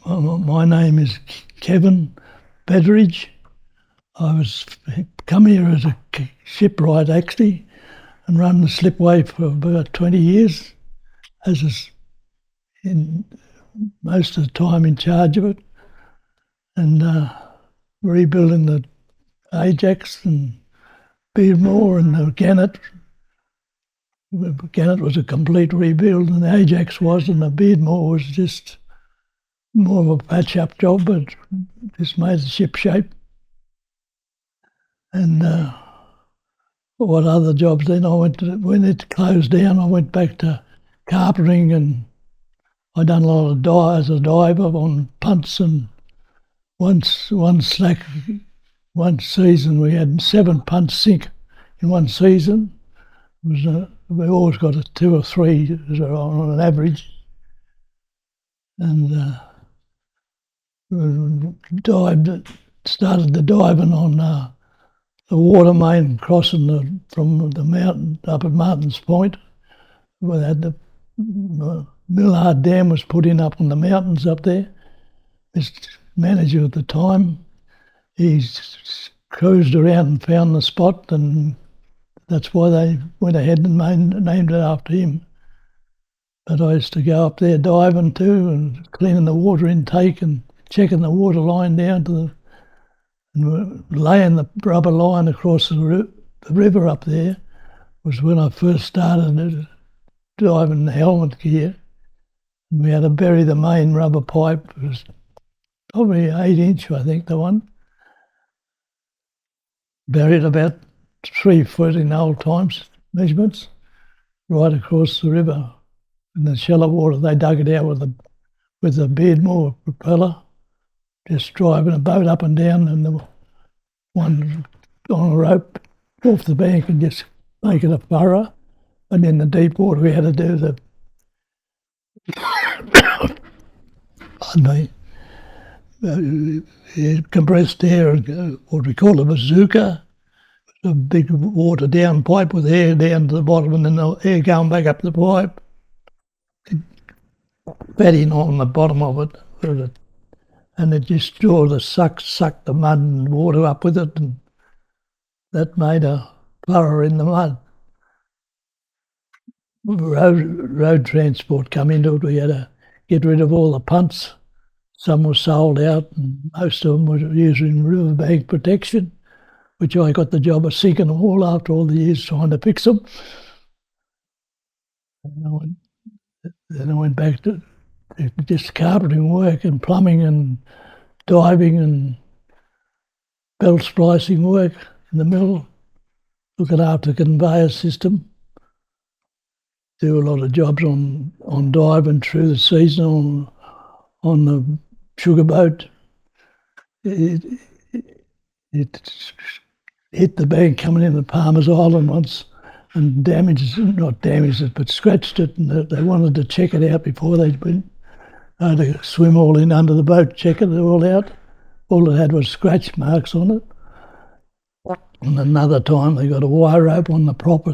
My name is Kevin Betteridge. I was come here as a shipwright actually, and run the slipway for about 20 years, most of the time in charge of it, and rebuilding the Ajax and Beardmore and the Gannet. Gannet was a complete rebuild, and the Ajax was, and the Beardmore was just more of a patch-up job, but just made the ship shape. And what other jobs then? When it closed down, I went back to carpentering, and I done a lot of as a diver on punts, and one season we had 7 punts sink in one season. We always got 2 or 3 on an average, and started the diving on the water main crossing from the mountain up at Martin's Point. We had the Millard Dam was put in up on the mountains up there. This manager at the time, he cruised around and found the spot, and that's why they went ahead and named it after him. But I used to go up there diving too, and cleaning the water intake and checking the water line down to and laying the rubber line across the river up there was when I first started diving the helmet gear. And we had to bury the main rubber pipe. It was probably 8-inch, I think, the one. Buried about 3 foot in old times measurements, right across the river. In the shallow water, they dug it out with the Beardmore propeller, just driving a boat up and down, and the one on a rope off the bank and just making a furrow. And in the deep water, we had to do the compressed air, what we call a bazooka, a big water down pipe with air down to the bottom, and then the air going back up the pipe, bedding on the bottom of it, and it just sucked the mud and water up with it, and that made a furrow in the mud. Road transport come into it. We had to get rid of all the punts. Some were sold out, and most of them were using riverbank protection, which I got the job of sinking them all after all the years trying to fix them. Then I went back to just carpentering work and plumbing and diving and belt splicing work in the mill, looking after the conveyor system. Do a lot of jobs on diving through the season on the sugar boat. It hit the bank coming in at Palmer's Island once and not damaged it, but scratched it, and they wanted to check it out before they'd been. I had to swim all in under the boat, check it all out. All it had was scratch marks on it. And another time they got a wire rope on the prop,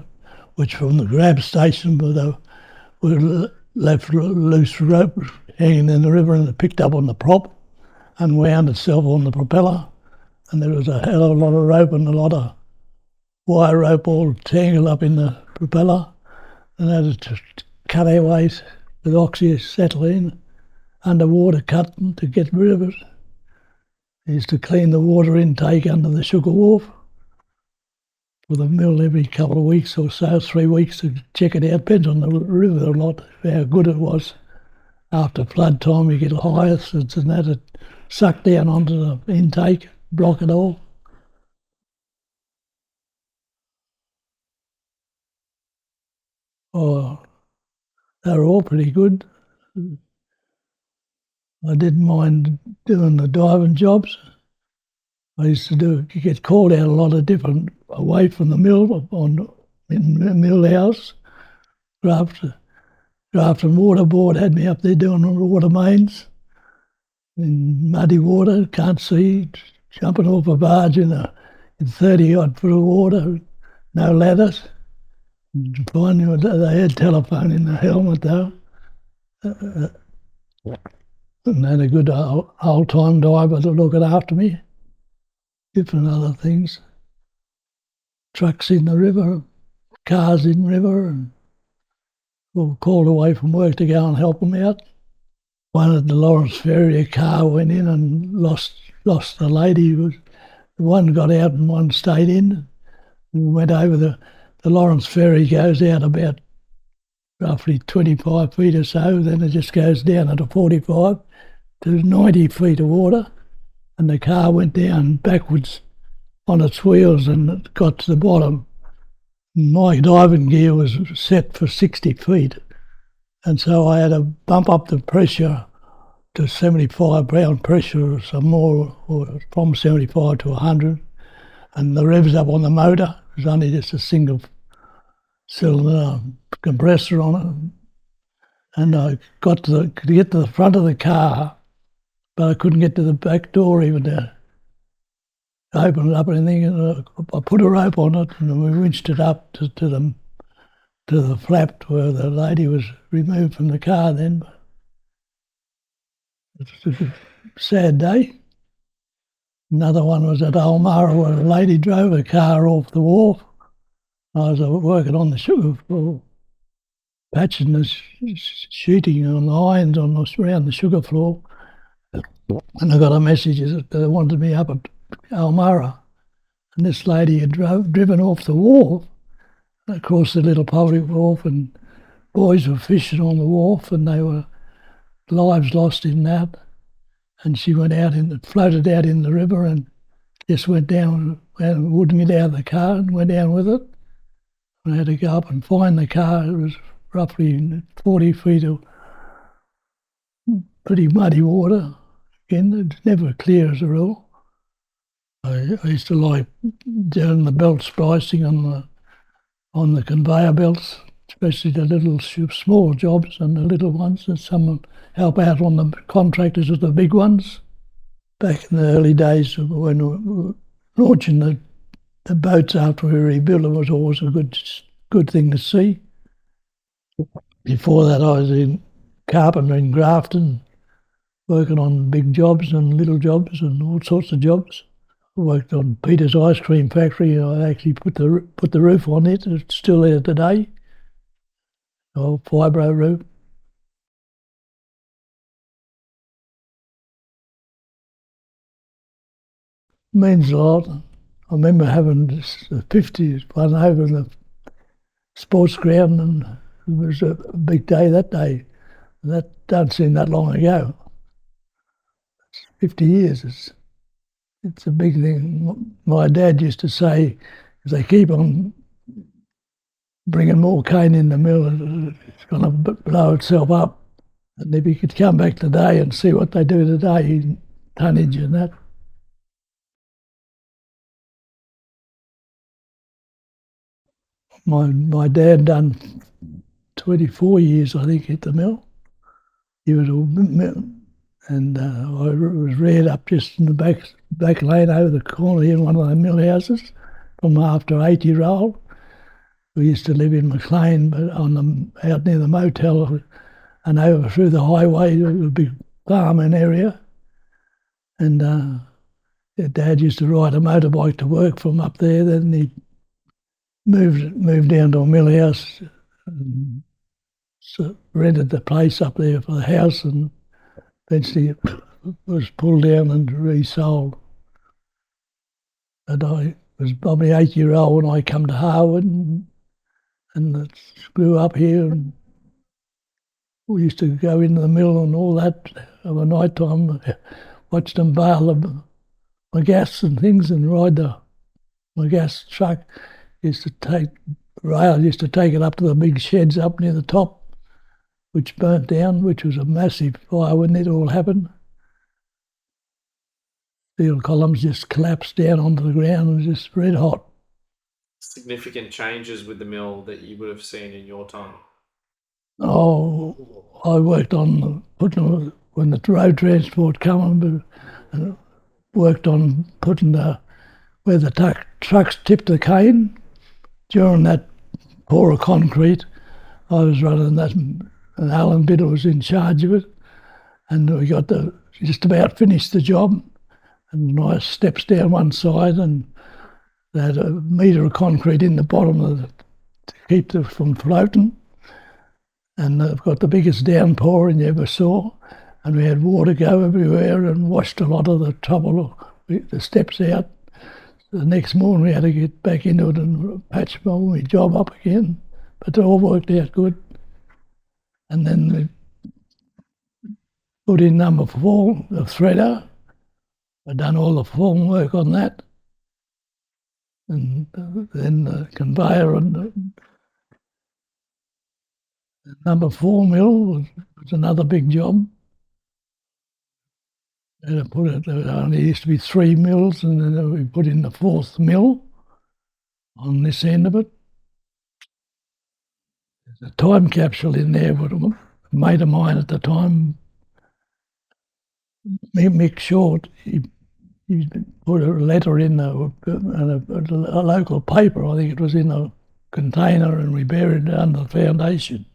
which from the grab station where they were left loose rope hanging in the river, and it picked up on the prop and wound itself on the propeller. And there was a hell of a lot of rope and a lot of wire rope all tangled up in the propeller, and they had to cut our ways with oxyacetylene underwater cutting to get rid of it. They used to clean the water intake under the sugar wharf for the mill every couple of weeks or so, 3 weeks, to check it out. Depends on the river a lot, how good it was. After flood time, you get hyacinths and that, it sucked down onto the intake, block it all. Oh, they were all pretty good. I didn't mind doing the diving jobs. I used to get called out a lot of different, away from the mill, in the mill house. Grafton Water Board had me up there doing the water mains in muddy water, can't see, jumping off a barge in 30-odd foot of water, no ladders. Finally, they had telephone in the helmet though. and had a good old-time diver to look it after me. Different other things. Trucks in the river, cars in the river, and we were called away from work to go and help them out. One at the Lawrence Ferry, a car went in and lost the lady. One got out and one stayed in. We went over the Lawrence Ferry goes out about roughly 25 feet or so, then it just goes down at 45 to 90 feet of water, and the car went down backwards on its wheels and it got to the bottom. My diving gear was set for 60 feet, and so I had to bump up the pressure to 75 pound pressure or some more, or from 75 to 100, and the revs up on the motor. It was only just a single cylinder compressor on it, and I got to get to the front of the car, but I couldn't get to the back door even to open it up or anything. And I put a rope on it and we winched it up to the flap where the lady was removed from the car then. It was a sad day. Another one was at Ulmarra where a lady drove a car off the wharf. I was working on the sugar floor, patching the sheeting on the irons around the sugar floor. And I got a message that they wanted me up at Ulmarra. And this lady had driven off the wharf, across the little public wharf, and boys were fishing on the wharf and they were lives lost in that. And she went out floated out in the river and just went down and wouldn't get out of the car and went down with it. I had to go up and find the car. It was roughly 40 feet of pretty muddy water. Again, it's never clear as a rule. I used to like doing the belt splicing on the conveyor belts, especially the little small jobs and the little ones, and some help out on the contractors with the big ones. Back in the early days when we were launching the boats after we rebuilt them, was always a good thing to see. Before that I was in carpentry in Grafton, working on big jobs and little jobs and all sorts of jobs. I worked on Peter's ice cream factory. I actually put the roof on it. It's still there today. Old fibro roof. Means a lot. I remember having the 50s one over in the sports ground, and it was a big day that day. That don't seem that long ago. 50 years. It's a big thing. My dad used to say, if they keep on bringing more cane in the mill, it's going to blow itself up. And if you could come back today and see what they do today in tonnage and that. My dad done 24 years, I think, at the mill. He was and I was reared up just in the back lane over the corner here in one of the mill houses from after 8-year-old. We used to live in Maclean, but out near the motel and over through the highway, it was a big farming area. And Dad used to ride a motorbike to work from up there. Then he moved down to a mill house, and so rented the place up there for the house, and eventually it was pulled down and resold. And I was probably 8-year-old when I come to Harwood and grew up here. And we used to go into the mill and all that over night time, watch them bale the gas and things and ride my gas truck. Used to take it up to the big sheds up near the top, which burnt down, which was a massive fire when it all happened. Steel columns just collapsed down onto the ground and was just red hot. Significant changes with the mill that you would have seen in your time? Oh, I worked on putting, when the road transport came, worked on putting where the trucks tipped the cane. During that pour of concrete, I was running that, and Alan Biddle was in charge of it. and we got just about finished the job, and nice steps down one side, and they had a metre of concrete in the bottom to keep it from floating. And they've got the biggest downpouring you ever saw, and we had water go everywhere and washed a lot of the trouble, the steps out. The next morning we had to get back into it and patch my job up again, but it all worked out good. And then we put in number 4, the threader. I'd done all the form work on that, and then the conveyor and the number 4 mill was another big job. And there only used to be 3 mills, and then we put in the 4th mill on this end of it. There's a time capsule in there, but a mate of mine at the time, Mick Short, he put a letter in a local paper, I think it was in a container, and we buried it under the foundation.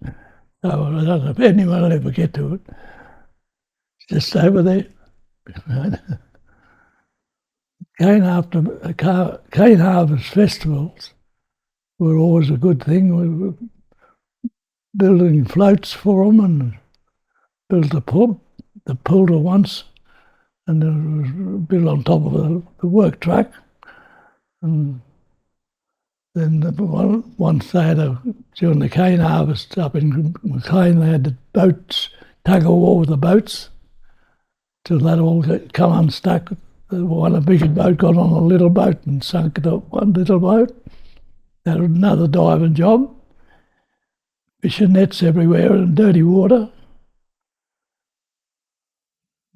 So I don't know if anyone will ever get to it. It's just over there. Cane harvest festivals were always a good thing. We were building floats for them, and built the poulter once, and it was built on top of the work truck. And then once they had during the cane harvest up in McLean, they had the boats, tug of war with the boats, till that all come unstuck. A bigger boat got on a little boat and sunk the one little boat. That was another diving job. Fishing nets everywhere and dirty water.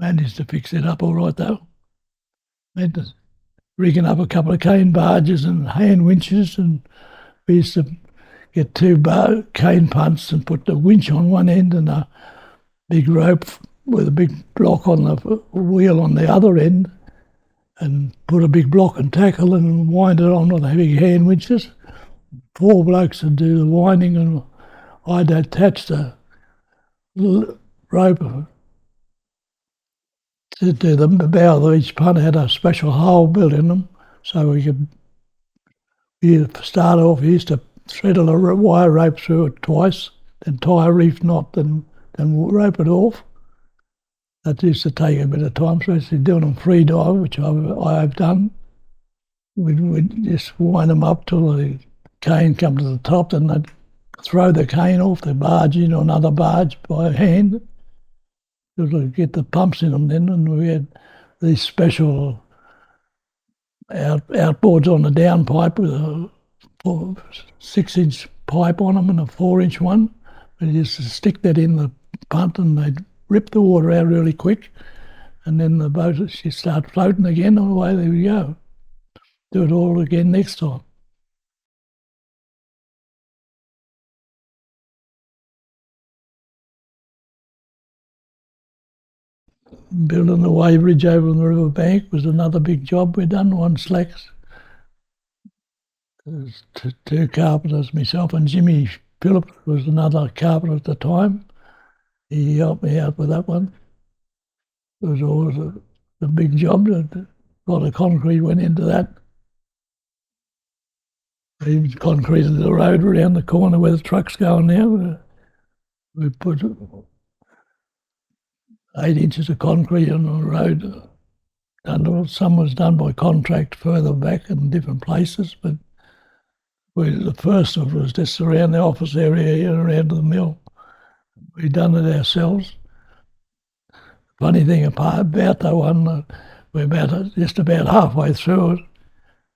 Managed to fix it up all right though. Had to rigging up a couple of cane barges and hand winches, and we used to get 2 cane punts and put the winch on one end and a big rope with a big block on the wheel on the other end, and put a big block and tackle and wind it on with the big hand winches. 4 blokes would do the winding, and I'd attach the rope to the bow of each punt. Had a special hole built in them, so we could start off. We used to thread a wire rope through it twice, then tie a reef knot, then rope it off. That used to take a bit of time, especially doing them free dive, which I've done. We'd just wind them up till the cane come to the top, and they'd throw the cane off the barge into another barge by hand to get the pumps in them then, and we had these special outboards on the downpipe with a 6-inch pipe on them and a 4-inch one. We used to stick that in the punt, and they'd rip the water out really quick, and then the boat, she'd start floating again, and away there we go. Do it all again next time. Building the weighbridge over on the river bank was another big job we'd done, 1 slacks. There's 2 carpenters, myself and Jimmy Phillips was another carpenter at the time. He helped me out with that one. It was always a big job. A lot of concrete went into that. We concreted the road around the corner where the truck's going now. We put 8 inches of concrete on the road. Some was done by contract further back in different places, but the first of it was just around the office area and around the mill. We'd done it ourselves. Funny thing about that one, we're just about halfway through it,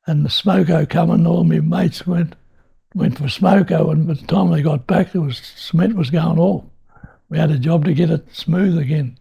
and the smoko come, and all my mates went for smoko, and by the time they got back, cement was going off. We had a job to get it smooth again.